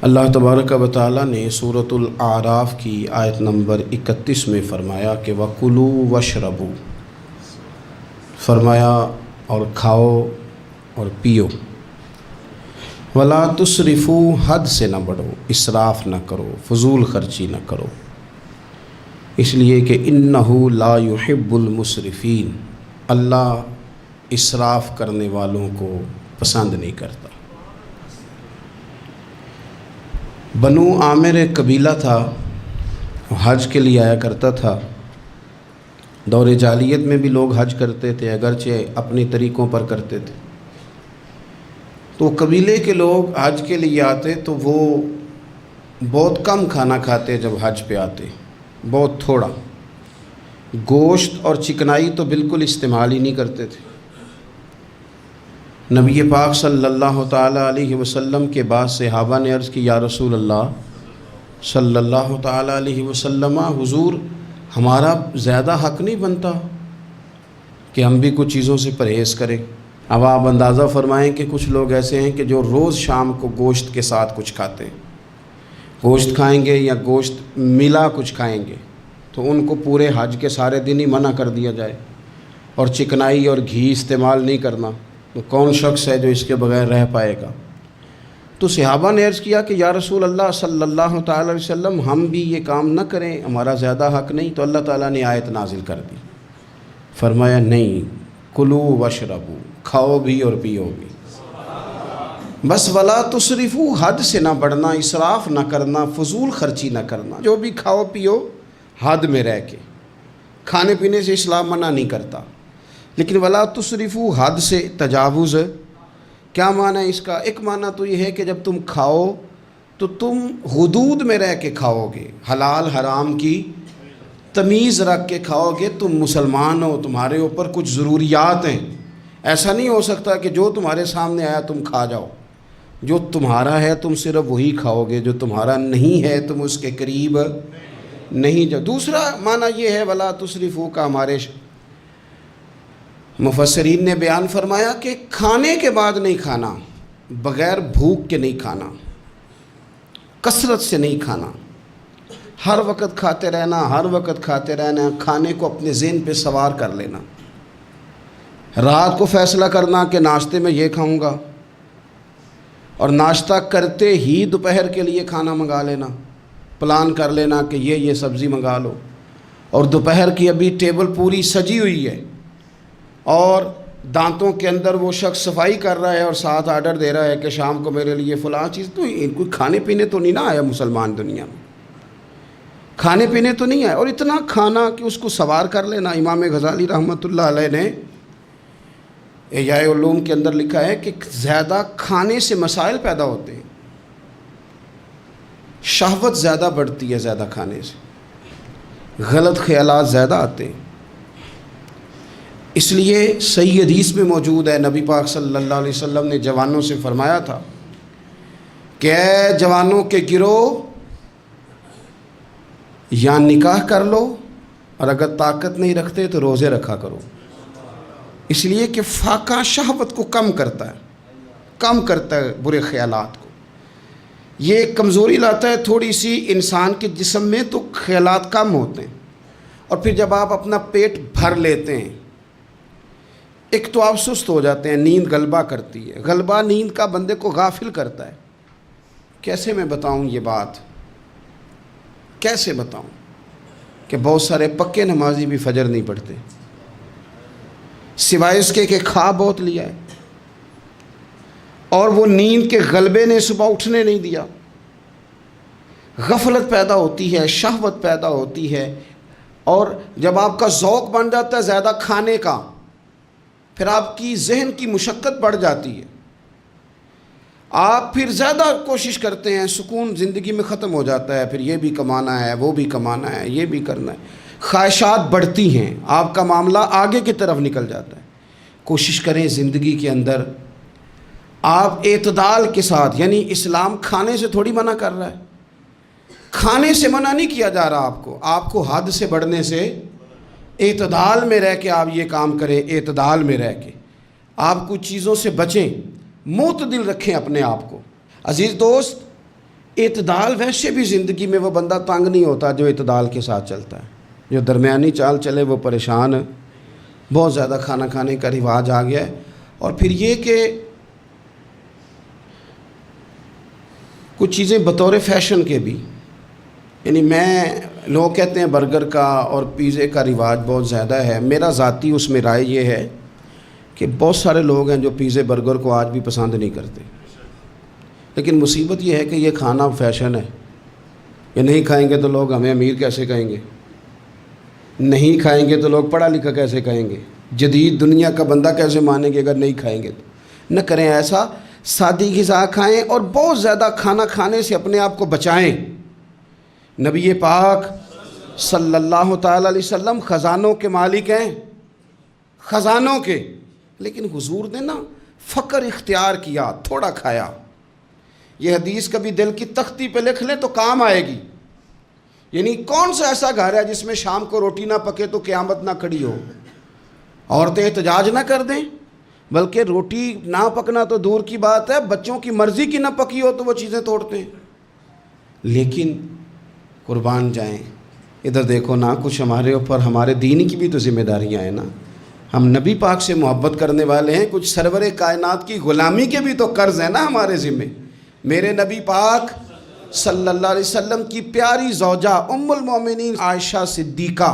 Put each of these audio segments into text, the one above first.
اللہ تبارک و تعالی نے سورۃ الاعراف کی آیت نمبر 31 میں فرمایا کہ وَكُلُوا وَاشْرَبُوا، فرمایا اور کھاؤ اور پیو، وَلَا تُسْرِفُوا، حد سے نہ بڑھو، اسراف نہ کرو، فضول خرچی نہ کرو، اس لیے کہ اِنَّهُ لَا يُحِبُّ الْمُسْرِفِينَ، اللہ اسراف کرنے والوں کو پسند نہیں کرتا۔ بنو عامر ایک قبیلہ تھا، حج کے لیے آیا کرتا تھا۔ دور جاہلیت میں بھی لوگ حج کرتے تھے، اگرچہ اپنی طریقوں پر کرتے تھے۔ تو قبیلے کے لوگ حج کے لیے آتے تو وہ بہت کم کھانا کھاتے، جب حج پہ آتے بہت تھوڑا، گوشت اور چکنائی تو بالکل استعمال ہی نہیں کرتے تھے۔ نبی پاک صلی اللہ تعالیٰ علیہ وسلم کے بعد صحابہ نے عرض کی، یا رسول اللہ صلی اللہ تعالیٰ علیہ وسلم، حضور ہمارا زیادہ حق نہیں بنتا کہ ہم بھی کچھ چیزوں سے پرہیز کریں؟ اب آپ اندازہ فرمائیں کہ کچھ لوگ ایسے ہیں کہ جو روز شام کو گوشت کے ساتھ کچھ کھاتے ہیں، گوشت کھائیں گے یا گوشت ملا کچھ کھائیں گے تو ان کو پورے حج کے سارے دن ہی منع کر دیا جائے، اور چکنائی اور گھی استعمال نہیں کرنا، تو کون شخص ہے جو اس کے بغیر رہ پائے گا؟ تو صحابہ نے عرض کیا کہ یا رسول اللہ صلی اللہ تعالی علیہ وسلم، ہم بھی یہ کام نہ کریں، ہمارا زیادہ حق نہیں؟ تو اللہ تعالیٰ نے آیت نازل کر دی، فرمایا نہیں، کلوا واشربوا، کھاؤ بھی اور پیو بھی، بس ولا تسرفوا، حد سے نہ بڑھنا، اسراف نہ کرنا، فضول خرچی نہ کرنا، جو بھی کھاؤ پیو حد میں رہ کے۔ کھانے پینے سے اسلام منع نہیں کرتا، لیکن ولا تسرفوا، حد سے تجاوز۔ کیا معنی ہے اس کا؟ ایک معنی تو یہ ہے کہ جب تم کھاؤ تو تم حدود میں رہ کے کھاؤ گے، حلال حرام کی تمیز رکھ کے کھاؤ گے۔ تم مسلمان ہو، تمہارے اوپر کچھ ضروریات ہیں، ایسا نہیں ہو سکتا کہ جو تمہارے سامنے آیا تم کھا جاؤ۔ جو تمہارا ہے تم صرف وہی کھاؤ گے، جو تمہارا نہیں ہے تم اس کے قریب نہیں جاؤ۔ دوسرا معنی یہ ہے ولا تسرفوا کا، ہمارے مفسرین نے بیان فرمایا کہ کھانے کے بعد نہیں کھانا، بغیر بھوک کے نہیں کھانا، کثرت سے نہیں کھانا، ہر وقت کھاتے رہنا، ہر وقت کھاتے رہنا، کھانے کو اپنے ذہن پہ سوار کر لینا، رات کو فیصلہ کرنا کہ ناشتے میں یہ کھاؤں گا، اور ناشتہ کرتے ہی دوپہر کے لیے کھانا منگا لینا، پلان کر لینا کہ یہ سبزی منگا لو، اور دوپہر کی ابھی ٹیبل پوری سجی ہوئی ہے اور دانتوں کے اندر وہ شخص صفائی کر رہا ہے اور ساتھ آرڈر دے رہا ہے کہ شام کو میرے لیے فلاں چیز۔ تو کوئی کھانے پینے تو نہیں نہ آیا مسلمان دنیا میں، کھانے پینے تو نہیں آیا، اور اتنا کھانا کہ اس کو سوار کر لینا۔ امام غزالی رحمۃ اللہ علیہ نے احیاء علوم کے اندر لکھا ہے کہ زیادہ کھانے سے مسائل پیدا ہوتے ہیں، شہوت زیادہ بڑھتی ہے زیادہ کھانے سے، غلط خیالات زیادہ آتے ہیں۔ اس لیے صحیح حدیث میں موجود ہے، نبی پاک صلی اللہ علیہ وسلم نے جوانوں سے فرمایا تھا کہ اے جوانوں کے گروہ، یا نکاح کر لو، اور اگر طاقت نہیں رکھتے تو روزے رکھا کرو، اس لیے کہ فاقہ شہوت کو کم کرتا ہے برے خیالات کو، یہ کمزوری لاتا ہے تھوڑی سی انسان کے جسم میں، تو خیالات کم ہوتے ہیں۔ اور پھر جب آپ اپنا پیٹ بھر لیتے ہیں، ایک تو آپ سست ہو جاتے ہیں، نیند غلبہ کرتی ہے، غلبہ نیند کا بندے کو غافل کرتا ہے۔ کیسے میں بتاؤں یہ بات، کیسے بتاؤں کہ بہت سارے پکے نمازی بھی فجر نہیں پڑھتے، سوائے اس کے کہ کھا بہت لیا ہے، اور وہ نیند کے غلبے نے صبح اٹھنے نہیں دیا، غفلت پیدا ہوتی ہے، شہوت پیدا ہوتی ہے، اور جب آپ کا ذوق بن جاتا ہے زیادہ کھانے کا، پھر آپ کی ذہن کی مشقت بڑھ جاتی ہے، آپ پھر زیادہ کوشش کرتے ہیں، سکون زندگی میں ختم ہو جاتا ہے، پھر یہ بھی کمانا ہے، وہ بھی کمانا ہے، یہ بھی کرنا ہے، خواہشات بڑھتی ہیں، آپ کا معاملہ آگے کی طرف نکل جاتا ہے۔ کوشش کریں زندگی کے اندر آپ اعتدال کے ساتھ، یعنی اسلام کھانے سے تھوڑی منع کر رہا ہے، کھانے سے منع نہیں کیا جا رہا آپ کو حد سے بڑھنے سے، اعتدال میں رہ کے آپ یہ کام کریں، اعتدال میں رہ کے آپ کچھ چیزوں سے بچیں، معتدل رکھیں اپنے آپ کو۔ عزیز دوست، اعتدال ویسے بھی زندگی میں وہ بندہ تنگ نہیں ہوتا جو اعتدال کے ساتھ چلتا ہے. جو درمیانی چال چلے وہ پریشان ہے. بہت زیادہ کھانا کھانے کا رواج آ گیا ہے. اور پھر یہ کہ کچھ چیزیں بطور فیشن کے بھی، یعنی لوگ کہتے ہیں برگر کا اور پیزے کا رواج بہت زیادہ ہے. میرا ذاتی اس میں رائے یہ ہے کہ بہت سارے لوگ ہیں جو پیزے برگر کو آج بھی پسند نہیں کرتے. لیکن مصیبت یہ ہے کہ یہ کھانا فیشن ہے. یہ نہیں کھائیں گے تو لوگ ہمیں امیر کیسے کہیں گے، نہیں کھائیں گے تو لوگ پڑھا لکھا کیسے کہیں گے، جدید دنیا کا بندہ کیسے مانیں گے اگر نہیں کھائیں گے. تو نہ کریں ایسا، سادی غذا کھائیں اور بہت زیادہ کھانا کھانے سے اپنے آپ کو بچائیں. نبی پاک صلی اللہ تعالی علیہ وسلم خزانوں کے مالک ہیں، خزانوں کے. لیکن حضور نے نا فقر اختیار کیا، تھوڑا کھایا. یہ حدیث کبھی دل کی تختی پہ لکھ لیں تو کام آئے گی. یعنی کون سا ایسا گھر ہے جس میں شام کو روٹی نہ پکے تو قیامت نہ کھڑی ہو. عورتیں احتجاج نہ کر دیں، بلکہ روٹی نہ پکنا تو دور کی بات ہے، بچوں کی مرضی کی نہ پکی ہو تو وہ چیزیں توڑتے ہیں. لیکن قربان جائیں، ادھر دیکھو نا، کچھ ہمارے اوپر ہمارے دین کی بھی تو ذمہ داریاں ہیں نا. ہم نبی پاک سے محبت کرنے والے ہیں، کچھ سرور کائنات کی غلامی کے بھی تو قرض ہیں نا ہمارے ذمہ. میرے نبی پاک صلی اللہ علیہ وسلم کی پیاری زوجہ ام المومنین عائشہ صدیقہ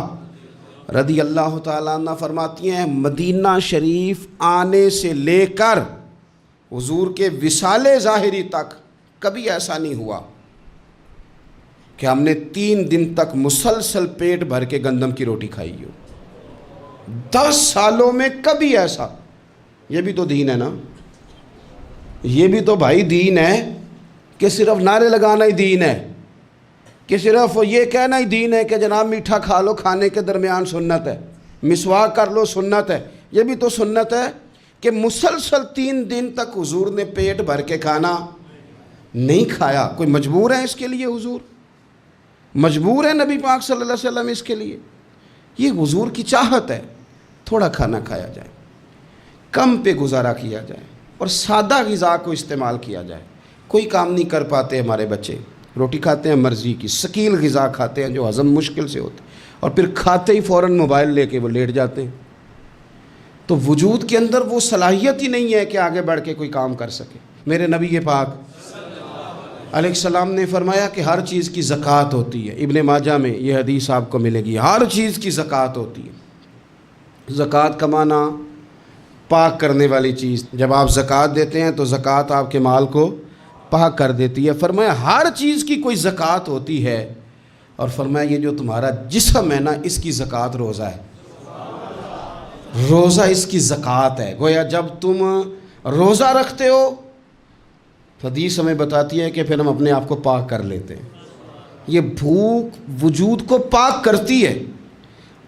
رضی اللہ تعالیٰ عنہ فرماتی ہیں، مدینہ شریف آنے سے لے کر حضور کے وصال ظاہری تک کبھی ایسا نہیں ہوا کہ ہم نے 3 دن تک مسلسل پیٹ بھر کے گندم کی روٹی کھائی ہو. 10 سالوں میں کبھی ایسا. یہ بھی تو دین ہے نا، یہ بھی تو بھائی دین ہے کہ صرف نعرے لگانا ہی دین ہے، کہ صرف یہ کہنا ہی دین ہے کہ جناب میٹھا کھا لو کھانے کے درمیان سنت ہے، مسواک کر لو سنت ہے. یہ بھی تو سنت ہے کہ مسلسل 3 دن تک حضور نے پیٹ بھر کے کھانا نہیں کھایا. کوئی مجبور ہے اس کے لیے؟ حضور مجبور ہے نبی پاک صلی اللہ علیہ وسلم اس کے لیے؟ یہ حضور کی چاہت ہے. تھوڑا کھانا کھایا جائے، کم پہ گزارا کیا جائے اور سادہ غذا کو استعمال کیا جائے. کوئی کام نہیں کر پاتے ہمارے بچے، روٹی کھاتے ہیں مرضی کی، ثقیل غذا کھاتے ہیں جو ہضم مشکل سے ہوتے، اور پھر کھاتے ہی فوراً موبائل لے کے وہ لیٹ جاتے ہیں. تو وجود کے اندر وہ صلاحیت ہی نہیں ہے کہ آگے بڑھ کے کوئی کام کر سکے. میرے نبی پاک علیہ السلام نے فرمایا کہ ہر چیز کی زکوٰۃ ہوتی ہے. ابن ماجہ میں یہ حدیث آپ کو ملے گی، ہر چیز کی زکوٰۃ ہوتی ہے. زکوٰۃ کا معنی پاک کرنے والی چیز. جب آپ زکوٰۃ دیتے ہیں تو زکوٰۃ آپ کے مال کو پاک کر دیتی ہے. فرمایا ہر چیز کی کوئی زکوٰۃ ہوتی ہے، اور فرمایا یہ جو تمہارا جسم ہے نا، اس کی زکوٰۃ روزہ ہے. روزہ اس کی زکوٰۃ ہے. گویا جب تم روزہ رکھتے ہو، حدیث ہمیں بتاتی ہے کہ پھر ہم اپنے آپ کو پاک کر لیتے ہیں. یہ بھوک وجود کو پاک کرتی ہے.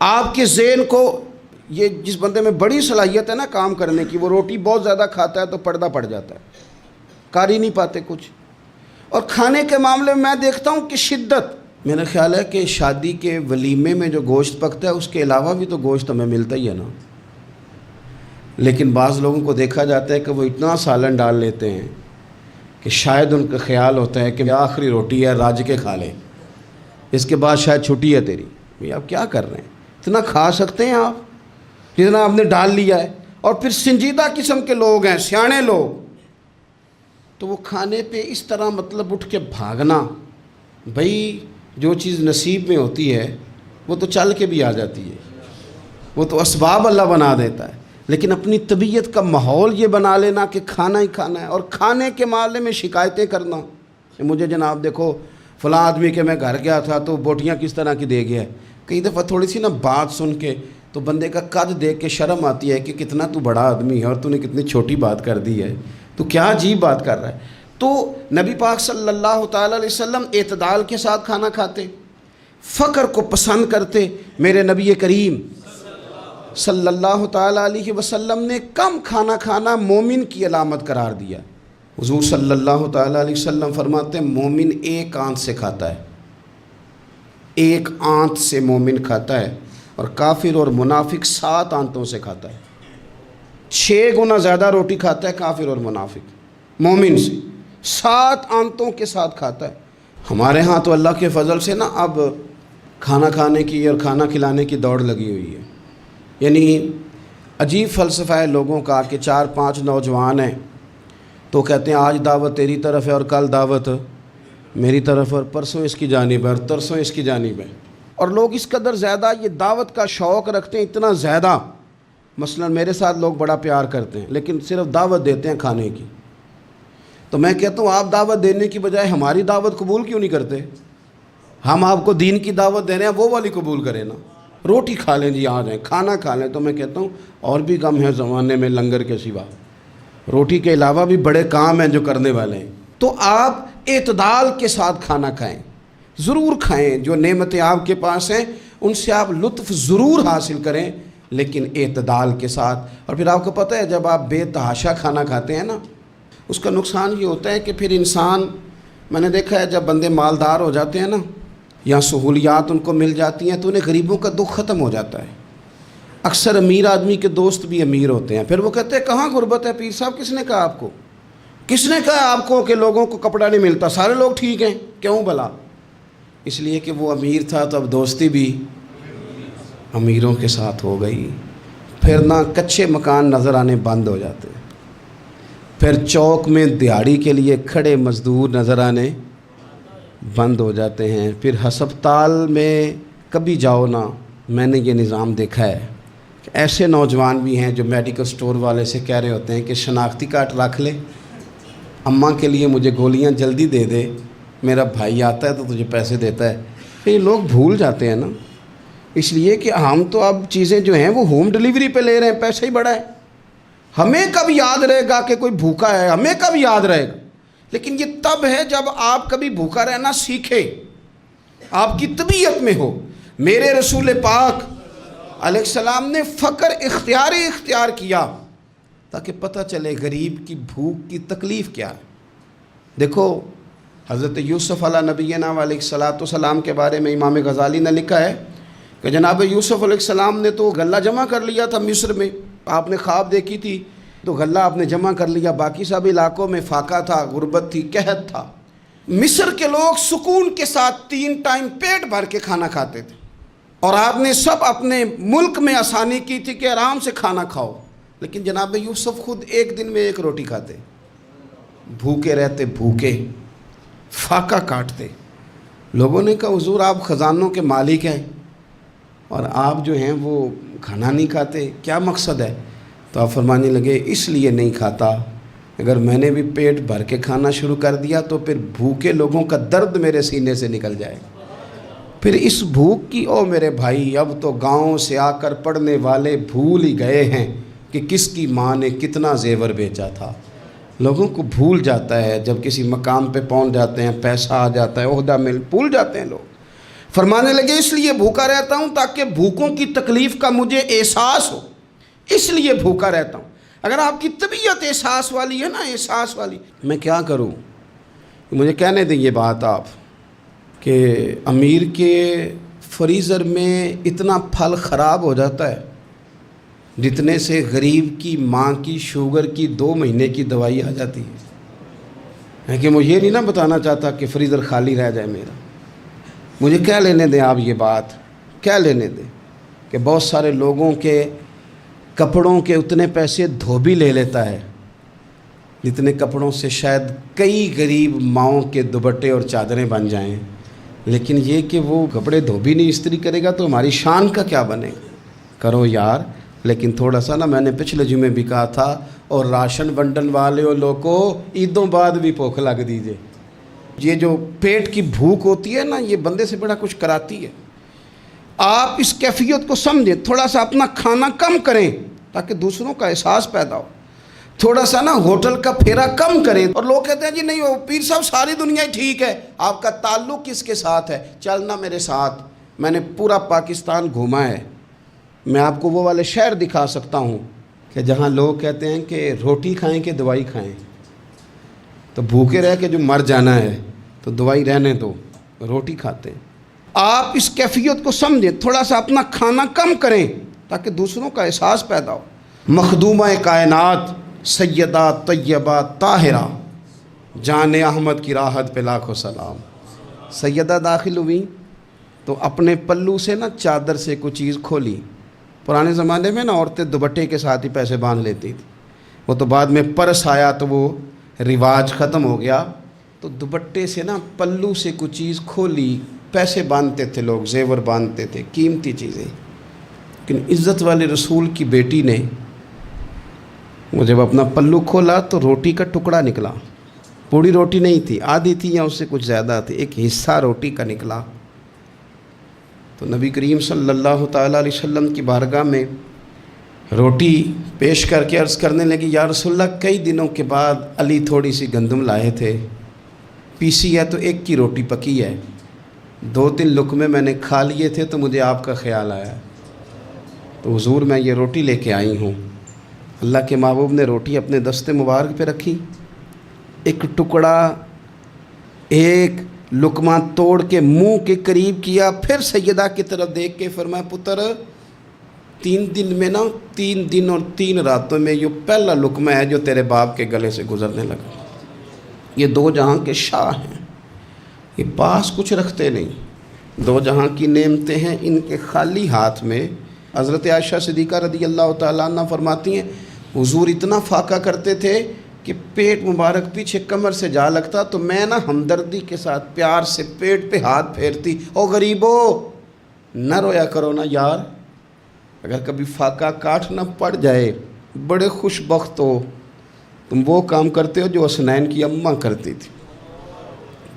آپ کے ذہن کو، یہ جس بندے میں بڑی صلاحیت ہے نا کام کرنے کی، وہ روٹی بہت زیادہ کھاتا ہے تو پردہ پڑ جاتا ہے، کر ہی نہیں پاتے کچھ. اور کھانے کے معاملے میں دیکھتا ہوں کہ شدت. میرا خیال ہے کہ شادی کے ولیمے میں جو گوشت پکتا ہے اس کے علاوہ بھی تو گوشت ہمیں ملتا ہی ہے نا. لیکن بعض لوگوں کو دیکھا جاتا ہے کہ وہ اتنا سالن ڈال لیتے ہیں کہ شاید ان کا خیال ہوتا ہے کہ آخری روٹی ہے، راج کے کھا لیں، اس کے بعد شاید چھٹی ہے تیری. بھئی آپ کیا کر رہے ہیں؟ اتنا کھا سکتے ہیں آپ جتنا آپ نے ڈال لیا ہے؟ اور پھر سنجیدہ قسم کے لوگ ہیں، سیانے لوگ، تو وہ کھانے پہ اس طرح مطلب اٹھ کے بھاگنا. بھئی جو چیز نصیب میں ہوتی ہے وہ تو چل کے بھی آ جاتی ہے، وہ تو اسباب اللہ بنا دیتا ہے. لیکن اپنی طبیعت کا ماحول یہ بنا لینا کہ کھانا ہی کھانا ہے، اور کھانے کے معاملے میں شکایتیں کرنا. مجھے جناب دیکھو فلاں آدمی کے میں گھر گیا تھا تو بوٹیاں کس طرح کی دے گیا ہے. کئی دفعہ تھوڑی سی نا بات سن کے تو بندے کا قد دیکھ کے شرم آتی ہے کہ کتنا تو بڑا آدمی ہے اور تو نے کتنی چھوٹی بات کر دی ہے، تو کیا عجیب بات کر رہا ہے. تو نبی پاک صلی اللہ تعالیٰ علیہ وسلم اعتدال کے ساتھ کھانا کھاتے، فقر کو پسند کرتے. میرے نبی کریم صلی اللہ تعالیٰ علیہ وسلم نے کم کھانا کھانا مومن کی علامت قرار دیا. حضور صلی اللہ تعالیٰ علیہ وسلم فرماتے ہیں مومن ایک آنت سے کھاتا ہے، ایک آنت سے مومن کھاتا ہے، اور کافر اور منافق 7 آنتوں سے کھاتا ہے. 6 گنا زیادہ روٹی کھاتا ہے کافر اور منافق مومن سے. 7 آنتوں کے ساتھ کھاتا ہے۔ ہمارے ہاں تو اللہ کے فضل سے نا اب کھانا کھانے کی اور کھانا کھلانے کی دوڑ لگی ہوئی ہے۔ یعنی عجیب فلسفہ ہے لوگوں کا کہ 4-5 نوجوان ہیں تو کہتے ہیں آج دعوت تیری طرف ہے اور کل دعوت میری طرف اور پرسوں اس کی جانب ہے اور ترسوں اس کی جانب ہے، اور لوگ اس قدر زیادہ یہ دعوت کا شوق رکھتے ہیں، اتنا زیادہ۔ مثلا میرے ساتھ لوگ بڑا پیار کرتے ہیں لیکن صرف دعوت دیتے ہیں کھانے کی، تو میں کہتا ہوں آپ دعوت دینے کی بجائے ہماری دعوت قبول کیوں نہیں کرتے؟ ہم آپ کو دین کی دعوت دے رہے ہیں، وہ والی قبول کریں نا، روٹی کھا لیں جی، آ جائیں کھانا کھا لیں۔ تو میں کہتا ہوں اور بھی کم ہے زمانے میں لنگر کے سوا، روٹی کے علاوہ بھی بڑے کام ہیں جو کرنے والے ہیں۔ تو آپ اعتدال کے ساتھ کھانا کھائیں، ضرور کھائیں، جو نعمتیں آپ کے پاس ہیں ان سے آپ لطف ضرور حاصل کریں لیکن اعتدال کے ساتھ۔ اور پھر آپ کو پتہ ہے جب آپ بے تحاشا کھانا کھاتے ہیں نا، اس کا نقصان یہ ہوتا ہے کہ پھر انسان، میں نے دیکھا ہے جب بندے مالدار ہو جاتے ہیں نا یا سہولیات ان کو مل جاتی ہیں تو انہیں غریبوں کا دکھ ختم ہو جاتا ہے۔ اکثر امیر آدمی کے دوست بھی امیر ہوتے ہیں، پھر وہ کہتے ہیں کہاں غربت ہے پیر صاحب؟ کس نے کہا آپ کو؟ کس نے کہا آپ کو کہ لوگوں کو کپڑا نہیں ملتا، سارے لوگ ٹھیک ہیں؟ کیوں بھلا؟ اس لیے کہ وہ امیر تھا تو اب دوستی بھی امیروں کے ساتھ ہو گئی۔ پھر نہ کچے مکان نظر آنے بند ہو جاتے ہیں، پھر چوک میں دیہڑی کے لیے کھڑے مزدور نظر آنے بند ہو جاتے ہیں، پھر ہسپتال میں کبھی جاؤ نا، میں نے یہ نظام دیکھا ہے کہ ایسے نوجوان بھی ہیں جو میڈیکل سٹور والے سے کہہ رہے ہوتے ہیں کہ شناختی کارڈ رکھ لے، اماں کے لیے مجھے گولیاں جلدی دے دے، میرا بھائی آتا ہے تو تجھے پیسے دیتا ہے۔ یہ لوگ بھول جاتے ہیں نا، اس لیے کہ ہم تو اب چیزیں جو ہیں وہ ہوم ڈیلیوری پہ لے رہے ہیں، پیسہ ہی بڑا ہے۔ ہمیں کب یاد رہے گا کہ کوئی بھوکا ہے؟ ہمیں کب یاد رہے گا؟ لیکن یہ تب ہے جب آپ کبھی بھوکا رہنا سیکھیں، آپ کی طبیعت میں ہو۔ میرے رسول پاک علیہ السلام نے فقر اختیار کیا تاکہ پتہ چلے غریب کی بھوک کی تکلیف کیا ہے۔ دیکھو حضرت یوسف علیہ نبینا علیہ السلام کے بارے میں امام غزالی نے لکھا ہے کہ جناب یوسف علیہ السلام نے تو غلہ جمع کر لیا تھا مصر میں، آپ نے خواب دیکھی تھی تو غلہ آپ نے جمع کر لیا، باقی سب علاقوں میں فاقہ تھا، غربت تھی، قحط تھا۔ مصر کے لوگ سکون کے ساتھ 3 ٹائم پیٹ بھر کے کھانا کھاتے تھے، اور آپ نے سب اپنے ملک میں آسانی کی تھی کہ آرام سے کھانا کھاؤ، لیکن جناب یوسف خود ایک دن میں 1 روٹی کھاتے، بھوکے رہتے، بھوکے، فاقہ کاٹتے۔ لوگوں نے کہا حضور آپ خزانوں کے مالک ہیں اور آپ جو ہیں وہ کھانا نہیں کھاتے، کیا مقصد ہے؟ تو آپ فرمانے لگے اس لیے نہیں کھاتا، اگر میں نے بھی پیٹ بھر کے کھانا شروع کر دیا تو پھر بھوکے لوگوں کا درد میرے سینے سے نکل جائے گا، پھر اس بھوک کی، او میرے بھائی اب تو گاؤں سے آ کر پڑھنے والے بھول ہی گئے ہیں کہ کس کی ماں نے کتنا زیور بیچا تھا۔ لوگوں کو بھول جاتا ہے، جب کسی مقام پہ پہنچ جاتے ہیں، پیسہ آ جاتا ہے، عہدہ مل، بھول جاتے ہیں لوگ۔ فرمانے لگے اس لیے بھوکا رہتا ہوں تاکہ بھوکوں کی تکلیف کا مجھے احساس ہو، اس لیے بھوکا رہتا ہوں۔ اگر آپ کی طبیعت احساس والی ہے نا، احساس والی، میں کیا کروں؟ مجھے کہنے دیں یہ بات آپ کہ امیر کے فریزر میں اتنا پھل خراب ہو جاتا ہے جتنے سے غریب کی ماں کی شوگر کی 2 مہینے کی دوائی آ جاتی ہے کہ مجھے یہ نہیں نا بتانا چاہتا کہ فریزر خالی رہ جائے میرا۔ مجھے کیا لینے دیں آپ یہ بات، کیا لینے دیں کہ بہت سارے لوگوں کے کپڑوں کے اتنے پیسے دھوبی لے لیتا ہے جتنے کپڑوں سے شاید کئی غریب ماؤں کے دوپٹے اور چادریں بن جائیں، لیکن یہ کہ وہ کپڑے دھوبی نہیں استری کرے گا تو ہماری شان کا کیا بنے گا؟ کرو یار، لیکن تھوڑا سا نا، میں نے پچھلے جمعے بھی کہا تھا، اور راشن بنڈن والے لوگوں عیدوں بعد بھی بھوک لگ دیجئے۔ یہ جو پیٹ کی بھوک ہوتی ہے نا، یہ بندے سے بڑا کچھ کراتی ہے۔ آپ اس کیفیت کو سمجھیں، تھوڑا سا اپنا کھانا کم کریں تاکہ دوسروں کا احساس پیدا ہو، تھوڑا سا نا ہوٹل کا پھیرا کم کریں۔ اور لوگ کہتے ہیں جی نہیں وہ پیر صاحب ساری دنیا ہی ٹھیک ہے، آپ کا تعلق کس کے ساتھ ہے؟ چلنا میرے ساتھ، میں نے پورا پاکستان گھوما ہے، میں آپ کو وہ والے شہر دکھا سکتا ہوں کہ جہاں لوگ کہتے ہیں کہ روٹی کھائیں کہ دوائی کھائیں، تو بھوکے رہ کے جو مر جانا ہے تو دوائی رہنے دو، روٹی کھاتے ہیں۔ آپ اس کیفیت کو سمجھیں، تھوڑا سا اپنا کھانا کم کریں تاکہ دوسروں کا احساس پیدا ہو۔ مخدومہ کائنات سیدہ طیبہ طاہرہ جان احمد کی راحت پہ لاکھوں سلام۔ سیدہ داخل ہوئی تو اپنے پلو سے نا چادر سے کوئی چیز کھولی۔ پرانے زمانے میں نا عورتیں دوپٹے کے ساتھ ہی پیسے باندھ لیتی تھی، وہ تو بعد میں پرس آیا تو وہ رواج ختم ہو گیا، تو دوپٹے سے نا پلو سے کوئی چیز کھولی، پیسے باندھتے تھے لوگ، زیور باندھتے تھے، قیمتی چیزیں۔ لیکن عزت والے رسول کی بیٹی نے وہ جب اپنا پلو کھولا تو روٹی کا ٹکڑا نکلا، پوری روٹی نہیں تھی، آدھی تھی یا اس سے کچھ زیادہ تھی، ایک حصہ روٹی کا نکلا۔ تو نبی کریم صلی اللہ تعالیٰ علیہ وسلم کی بارگاہ میں روٹی پیش کر کے عرض کرنے لگی، یا رسول اللہ کئی دنوں کے بعد علی تھوڑی سی گندم لائے تھے، پیسی ہے تو ایک کی روٹی پکی ہے، 2-3 لقمے میں نے کھا لیے تھے تو مجھے آپ کا خیال آیا، تو حضور میں یہ روٹی لے کے آئی ہوں۔ اللہ کے محبوب نے روٹی اپنے دست مبارک پہ رکھی، ایک ٹکڑا ایک لقمہ توڑ کے منہ کے قریب کیا، پھر سیدہ کی طرف دیکھ کے فرمایا، پتر 3 دن میں نا 3 دن اور 3 راتوں میں یہ پہلا لقمہ ہے جو تیرے باپ کے گلے سے گزرنے لگا۔ یہ 2 جہاں کے شاہ ہیں، یہ پاس کچھ رکھتے نہیں، 2 جہاں کی نعمتیں ہیں، ان کے خالی ہاتھ میں۔ حضرت عائشہ صدیقہ رضی اللہ تعالیٰ عنہ فرماتی ہیں، حضور اتنا فاقہ کرتے تھے کہ پیٹ مبارک پیچھے کمر سے جا لگتا تو میں نا ہمدردی کے ساتھ پیار سے پیٹ پہ ہاتھ پھیرتی، او غریبو نہ رویا کرو نا یار، اگر کبھی فاقہ کاٹنا پڑ جائے بڑے خوش بخت ہو، تم وہ کام کرتے ہو جو حسنین کی اماں کرتی تھی،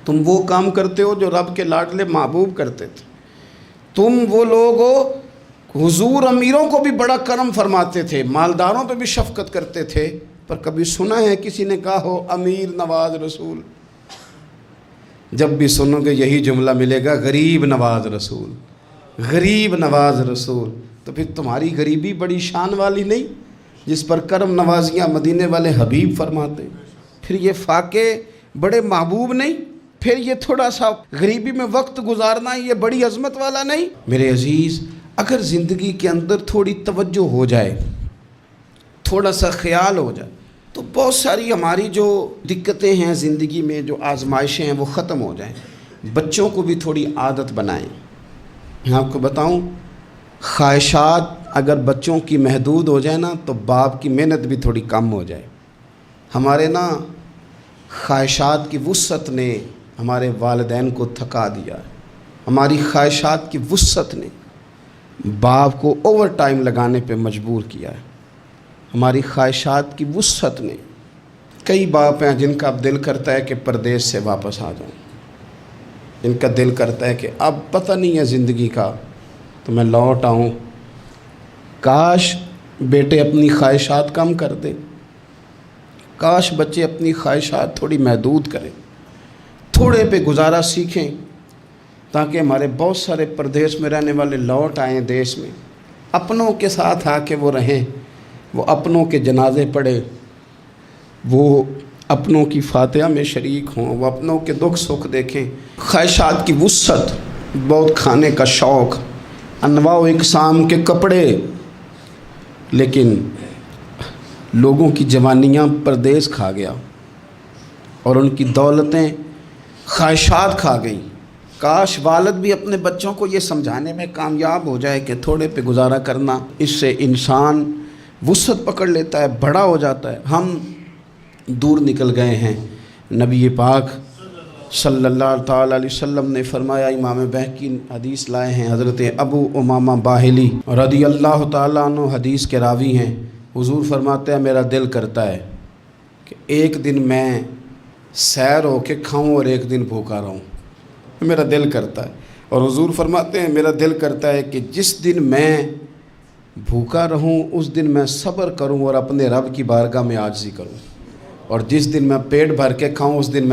تم وہ کام کرتے ہو جو رب کے لاڈلے محبوب کرتے تھے، تم وہ لوگ ہو۔ حضور امیروں کو بھی بڑا کرم فرماتے تھے، مالداروں پہ بھی شفقت کرتے تھے، پر کبھی سنا ہے کسی نے کہا ہو امیر نواز رسول؟ جب بھی سنو گے یہی جملہ ملے گا، غریب نواز رسول، غریب نواز رسول۔ تو پھر تمہاری غریبی بڑی شان والی نہیں جس پر کرم نوازیاں مدینے والے حبیب فرماتے؟ پھر یہ فاقے بڑے محبوب نہیں؟ پھر یہ تھوڑا سا غریبی میں وقت گزارنا یہ بڑی عظمت والا نہیں؟ میرے عزیز، اگر زندگی کے اندر تھوڑی توجہ ہو جائے، تھوڑا سا خیال ہو جائے، تو بہت ساری ہماری جو دقتیں ہیں زندگی میں، جو آزمائشیں ہیں، وہ ختم ہو جائیں۔ بچوں کو بھی تھوڑی عادت بنائیں۔ میں آپ کو بتاؤں، خواہشات اگر بچوں کی محدود ہو جائے نا تو باپ کی محنت بھی تھوڑی کم ہو جائے۔ ہمارے نا خواہشات کی وسعت نے ہمارے والدین کو تھکا دیا ہے، ہماری خواہشات کی وسعت نے باپ کو اوور ٹائم لگانے پہ مجبور کیا ہے، ہماری خواہشات کی وسعت نے۔ کئی باپ ہیں جن کا اب دل کرتا ہے کہ پردیس سے واپس آ جاؤں، جن کا دل کرتا ہے کہ اب پتہ نہیں ہے زندگی کا تو میں لوٹ آؤں۔ کاش بیٹے اپنی خواہشات کم کر دیں، کاش بچے اپنی خواہشات تھوڑی محدود کریں، تھوڑے پہ گزارا سیکھیں، تاکہ ہمارے بہت سارے پردیس میں رہنے والے لوٹ آئیں دیش میں، اپنوں کے ساتھ آ کے وہ رہیں، وہ اپنوں کے جنازے پڑھیں، وہ اپنوں کی فاتحہ میں شریک ہوں، وہ اپنوں کے دکھ سکھ دیکھیں۔ خواہشات کی وسعت، بہت کھانے کا شوق، انواع و اقسام کے کپڑے، لیکن لوگوں کی جوانیاں پردیس کھا گیا اور ان کی دولتیں خواہشات کھا گئیں۔ کاش والد بھی اپنے بچوں کو یہ سمجھانے میں کامیاب ہو جائے کہ تھوڑے پہ گزارا کرنا، اس سے انسان وسعت پکڑ لیتا ہے، بڑا ہو جاتا ہے۔ ہم دور نکل گئے ہیں۔ نبی پاک صلی اللہ تعالیٰ علیہ وسلم نے فرمایا، امام بہقی حدیث لائے ہیں، حضرت ابو امامہ باہلی رضی اللہ تعالیٰ عنہ حدیث کے راوی ہیں، حضور فرماتے ہیں میرا دل کرتا ہے کہ ایک دن میں سیر ہو کے کھاؤں اور ایک دن بھوکا رہوں، میرا دل کرتا ہے۔ اور حضور فرماتے ہیں میرا دل کرتا ہے کہ جس دن میں بھوکا رہوں اس دن میں صبر کروں اور اپنے رب کی بارگاہ میں عاجزی کروں، اور جس دن میں پیٹ بھر کے کھاؤں اس دن میں